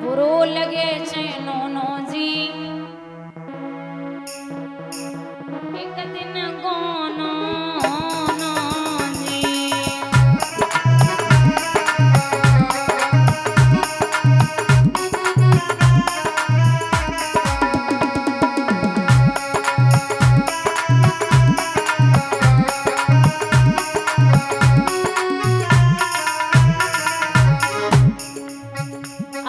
बुरो लगे छे नोनो जी एक दिन गोनो नो जी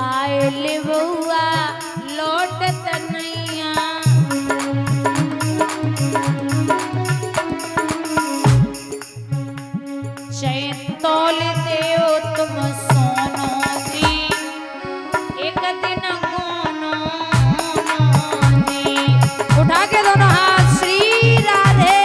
आए बउआ लौटत नैया तौल देओ तुम सोनो जी एक दिन गोनो जी उठा के दोनों हाथ श्री राधे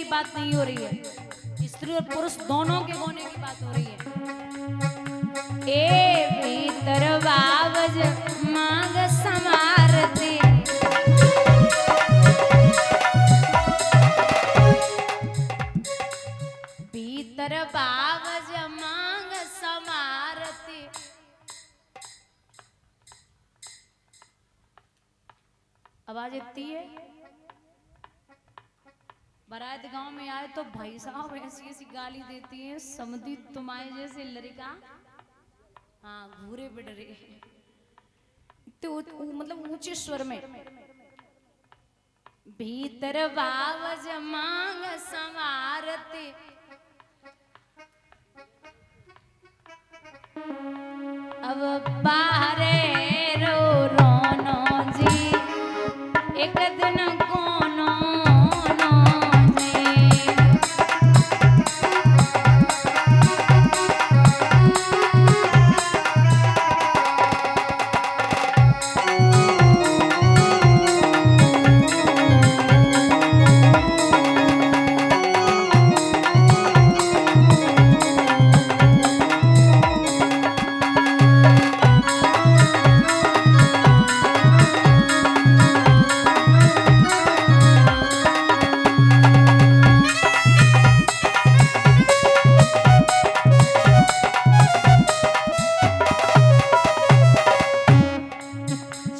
बात नहीं हो रही है, स्त्री और पुरुष दोनों के होने की बात हो रही है। ए भीतर बावज मांग समारती भीतर बावज मांग समारती आवाज इतनी है। बारात गांव में आए तो भाई साहब ऐसी ऐसी गाली देती है, समझी तुम्हारे जैसे लड़का हाँ घूरे बिड़ रहे तो मतलब ऊंचे स्वर में भीतर बावज मांग संवारते अब बाहरे रो रोनो जी एक दिन कोनो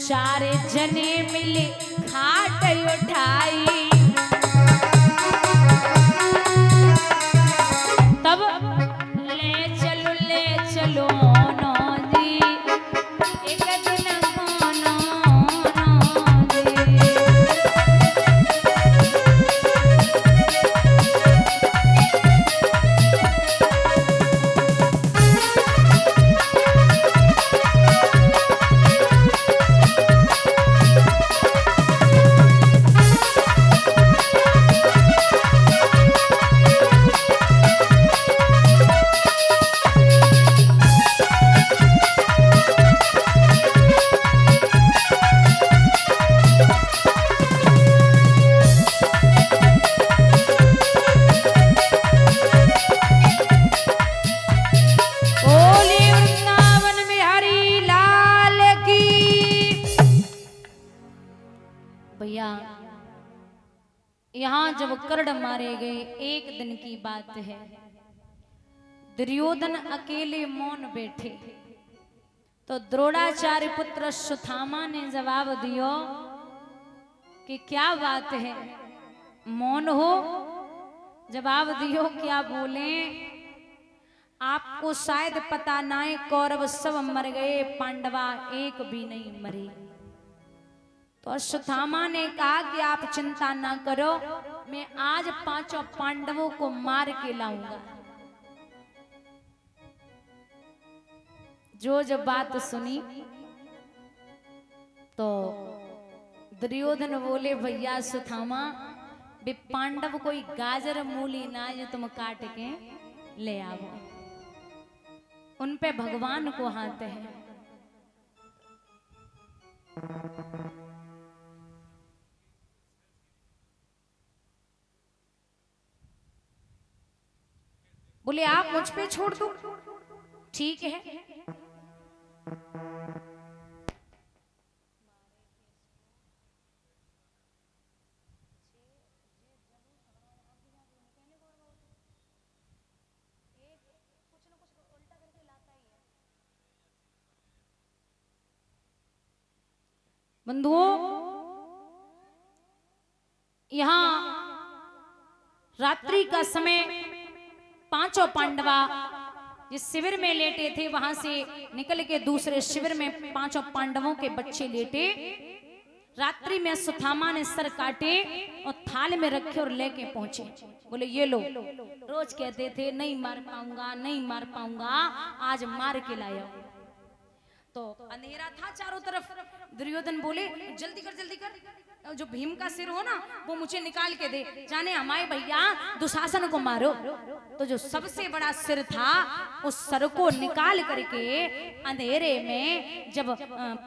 सारे जने मिले खाट उठाई तब ले चलो नो जी एक दिन कोनो नो जी भैया यहाँ जब कर्ण मारे गए एक दिन की बात है। दुर्योधन अकेले मौन बैठे तो द्रोणाचार्य पुत्र सुथामा ने जवाब दियो कि क्या बात है मौन हो। जवाब दियो क्या बोले आपको शायद पता ना है कौरव सब मर गए पांडवा एक भी नहीं मरे। तो अश्वत्थामा ने कहा कि आप चिंता ना करो मैं आज पांचों पांडवों को मार के लाऊंगा। जो जब बात सुनी तो दुर्योधन बोले, भैया सुथामा, बे पांडव कोई गाजर मूली ना जो तुम काट के ले आओ, उन पे भगवान को हाथ है। बोले आप मुझ पे छोड़ दो, ठीक है। बंधुओं, यहां रात्रि का समय पांचों पांडवा जिस शिविर में लेटे थे वहां से निकल के दूसरे शिविर में पांचों पांडवों के बच्चे लेटे। रात्रि में सुथामा ने सर काटे और थाल में रखे और लेके पहुंचे। बोले ये लो। रोज कहते थे नहीं मार पाऊंगा, नहीं मार पाऊंगा, आज मार के लाया। तो अंधेरा था चारों तरफ। दुर्योधन बोले जल्दी कर, जल्दी कर, जो भीम का सिर हो ना वो मुझे निकाल के दे, जाने हमारे भैया दुशासन को मारो। तो जो सबसे बड़ा सिर था उस सर को निकाल करके अंधेरे में जब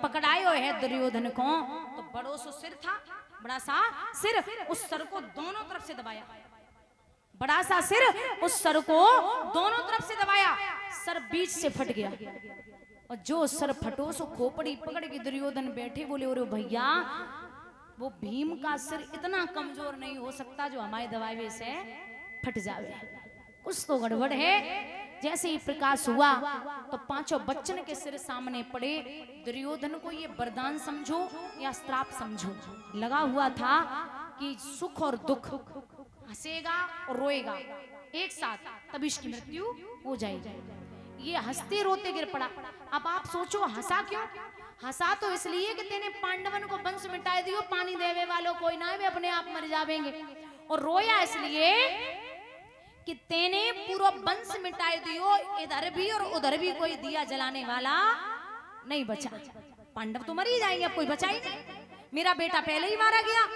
पकड़ाए हुए है दुर्योधन को, तो बड़ो सो सिर था, बड़ा सा सिर, उस सर को दोनों तरफ से दबाया। बड़ा सा सिर, उस सर को दोनों तरफ से दबाया, सर बीच से फट गया। और जो सर फटो सो खोपड़ी पकड़ के दुर्योधन बैठे। बोले अरे भैया, वो भीम का सिर इतना कमजोर नहीं हो सकता जो हमारे दबावे से फट जावे, कुछ तो गड़बड़ है। जैसे ही प्रकाश हुआ तो पांचों बच्चन के सिर सामने पड़े। दुर्योधन को ये वरदान समझो या श्राप समझो, लगा हुआ था कि सुख और दुख, हंसेगा और रोएगा एक साथ, तब इसकी मृत्यु हो जाएगी। ये हंसते रोते गिर पड़ा। अब आप सोचो हंसा क्यों? हंसा तो इसलिए कि तेने पांडवन को वंश मिटा दियो, पानी देवे वालों कोई ना, वे अपने आप मर जावेंगे। और रोया इसलिए कि तेने पूरा वंश मिटाई दियो, इधर भी और उधर भी कोई दिया जलाने वाला नहीं बचा। पांडव तो मर ही जाएंगे, अब कोई बचा ही नहीं। मेरा बेटा पहले ही मारा गया।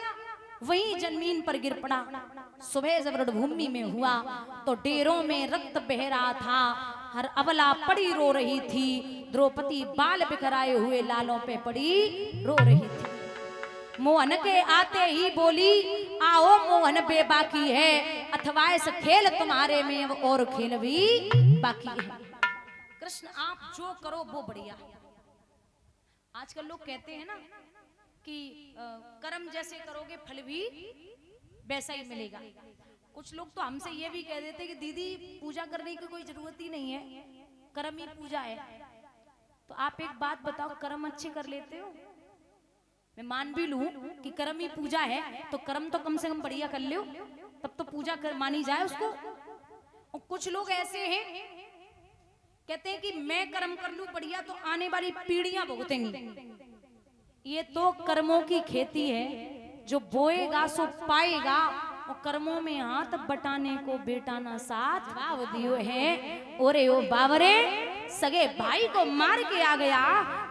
वहीं जमीन पर गिर पड़ा। सुबह जब रणभूमि में हुआ तो डेरों में रक्त बह रहा था, हर अबला पड़ी रो रही थी। द्रौपदी बाल बिखराए हुए लालों पे पड़ी रो रही थी। मोहन के आते ही बोली, आओ मोहन बेबाकी है, अथवा इस खेल तुम्हारे में अब और खेल भी बाकी है। कृष्ण आप जो करो वो बढ़िया। आजकल लोग कहते हैं ना कि कर्म जैसे करोगे फल भी वैसा ही मिलेगा। कुछ लोग तो हमसे ये भी कह देते कि दीदी पूजा करने की कोई जरूरत ही नहीं है, कर्म ही पूजा है। तो आप एक बात बताओ, कर्म अच्छे कर लेते हो? मैं मान भी लूं कि कर्म ही पूजा है, तो कर्म तो कम से कम बढ़िया कर लो, तब तो पूजा कर मानी जाए उसको। और कुछ लोग ऐसे हैं कहते हैं कि मैं कर्म कर लूं बढ़िया तो आने वाली पीढ़ियां भुगतेंगी। ये तो कर्मों की खेती है, जो बोएगा सो पाएगा। और कर्मों में हाथ बटाने को बेटा ना साथ वाव दियो है। ओरे ओ बावरे, सगे भाई को मार के आ गया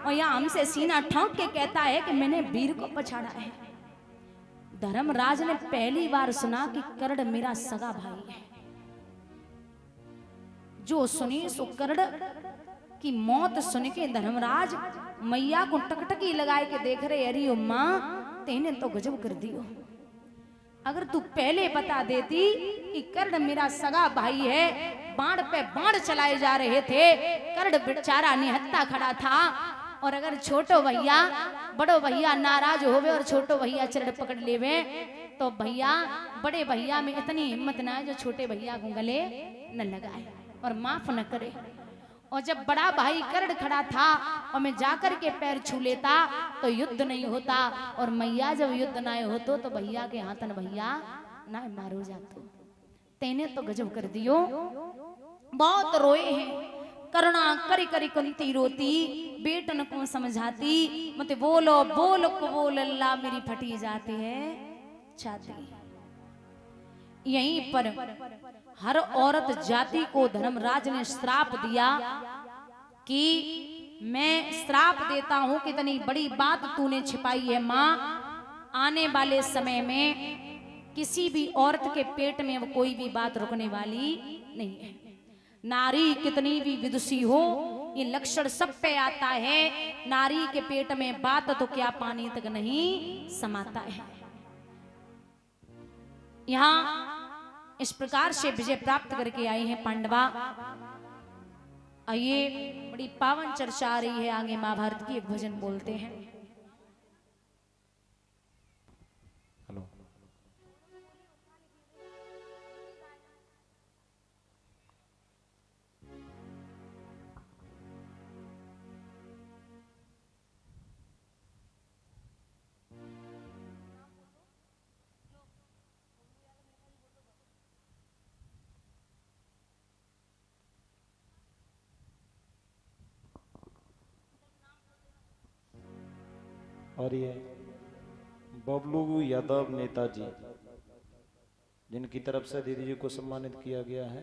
और यहाँ हमसे सीना ठोंक के कहता है कि मैंने वीर को पछाड़ा है। धर्मराज ने पहली बार सुना कि कर्ण मेरा सगा भाई है। जो सुनी सो कर्ण की मौत सुन के धर्मराज मैया को टकटकी लगाए के देख रहे, अरे माँ तेने तो गजब कर दियो। अगर तू पहले बता देती कि कर्ण मेरा सगा भाई है, बाण पे बाण चलाए जा रहे थे, कर्ण बेचारा निहत्था खड़ा था। और अगर छोटो भैया बड़ो भैया नाराज होवे और छोटो भैया चरण पकड़ लेवे, तो भैया बड़े भैया में इतनी हिम्मत ना है जो छोटे भैया को गले न लगाए और माफ न करे। और जब बड़ा भाई कर्ण खड़ा था और मैं जाकर के पैर छू लेता तो युद्ध नहीं होता। और मैया जब युद्ध ना होतो तो भैया के हाथन भैया ना मारो जातो। तेने तो गजब कर दियो। बहुत रोए हैं, करुणा करी करी कुंती रोती, बेटन को समझाती, मत बोलो बोल को बोल अल्लाह मेरी फटी जाती है छाती। यहीं पर हर औरत जाति को धर्मराज ने श्राप दिया कि मैं श्राप देता हूं, कितनी बड़ी बात तूने छिपाई है मां। आने वाले समय में किसी भी औरत के पेट में वो कोई भी बात रुकने वाली नहीं है। नारी कितनी भी विदुषी हो, ये लक्षण सब पे आता है। नारी के पेट में बात तो क्या पानी तक नहीं समाता है। यहां इस प्रकार से विजय प्राप्त करके आए हैं पांडवा। आइए, बड़ी पावन चर्चा आ रही है, आगे महाभारत की एक भजन बोलते हैं। हेलो, और ये बबलू यादव नेताजी, जिनकी तरफ से दीदी जी को सम्मानित किया गया है।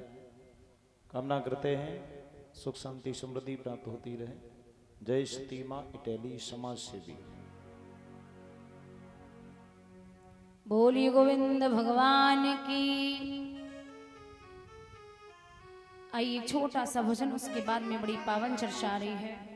कामना करते हैं सुख शांति समृद्धि प्राप्त होती रहे। जय सती मां इटैली समाज सेवी। बोली गोविंद भगवान की। आइए, छोटा सा भजन, उसके बाद में बड़ी पावन चर्चा आ रही है।